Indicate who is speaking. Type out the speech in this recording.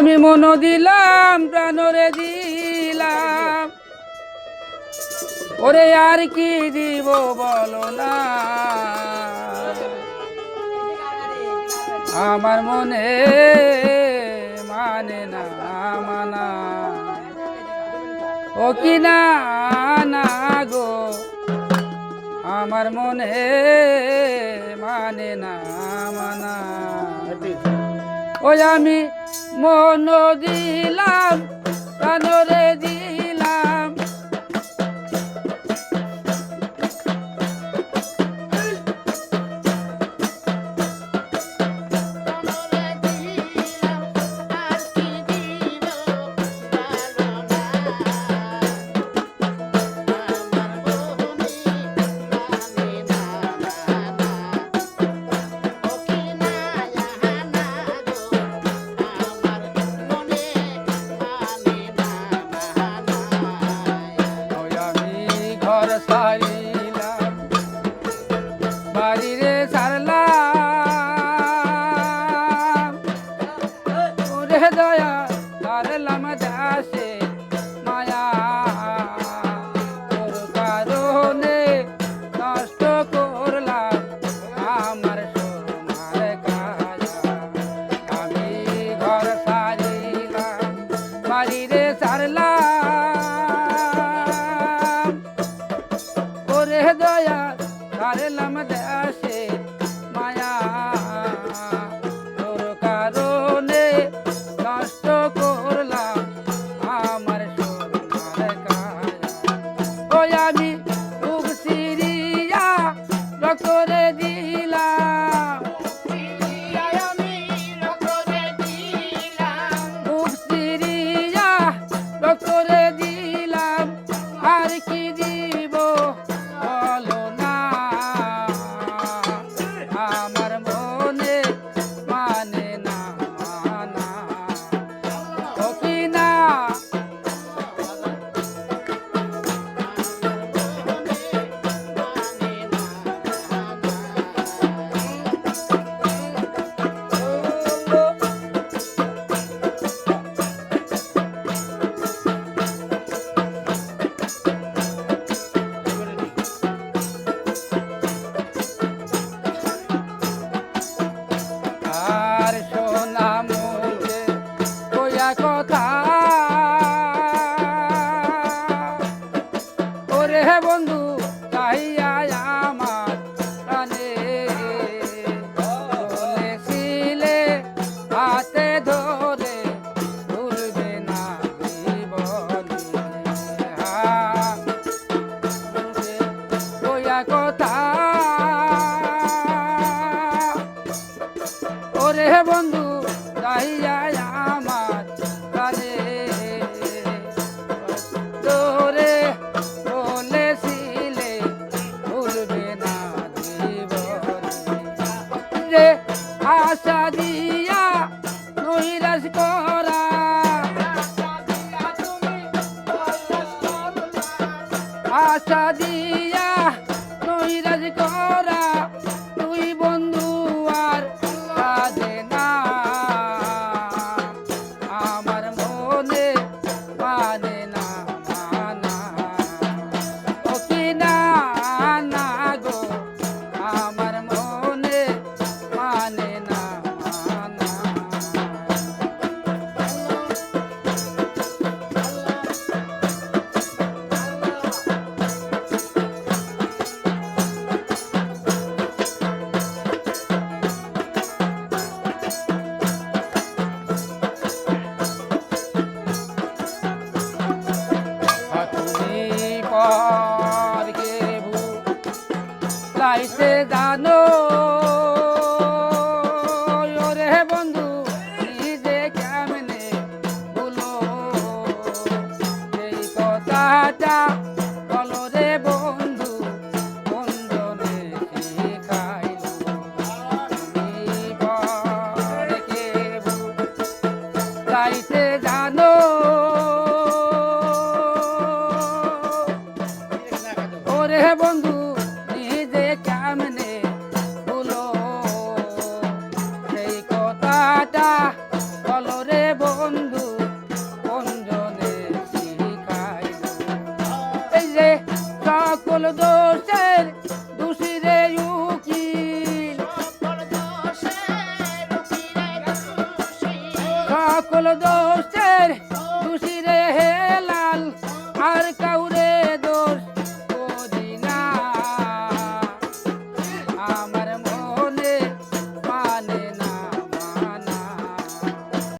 Speaker 1: আমি মন দিলাম প্রাণরে দিলাম, ওরে আর কি দিব বলো না। আমার মনে মানে না মানা, ও কি না না গো, আমার মনে মানে না মানা। ওই আমি মন দিলাম প্রাণরে দিলাম, সারিলাম বাড়িরে সারলাম, ওরে দয়া সারলাম দাসে মায়া, তোর কারণে নষ্ট করলাম আমার সোনার কায়া। আমি ঘর সারিলাম বাড়িরে সারলাম, ওরে দয়া সারলাম দেশে মায়া, তোর কারণে নষ্ট করলাম আমার সোনার কায়া। ওই আমি বুক সিরিয়া রক্তরে দিলাম, বুক সিরিয়া রক্তরে দিলাম, আর কি দিব বলো না। আমার মনে মানে না মানা, ও কি না। আর সোনা মুখে কইয়া কথা, ওরে বন্ধু চাহিয়া আমার প্রাণে, বলেছিলে হাতে ধরে ভুলবে না জীবনে। কইয়া কথা, ওরে বন্ধু চাহিয়া আমার প্রাণে, তোরে বলেছিলে ভুলবে না জীবনে। রে আশা দিয়া নৈরাশ করা, আশা দিয়া নৈরাশ করা, তুই বন্ধু আর কাঁদে না। আমার মনে মানে না মানা, ও কি না না গো, আমার মনে মানে না মানা। পরকে ভুলাইতে জানো, ওরে বন্ধু নিজে কেমনে ভুলো, এই কথাটা বলো রে বন্ধু বন্ধনে শিখাইলো। তুমি পরকে ভুলাইতে জানো, ওরে বন্ধু নিজে কেমনে ভুলো, সেই কথাটা বলো রে বন্ধু দোষের দোষী রে উকিল সকল দোষের দোষী রে হেলা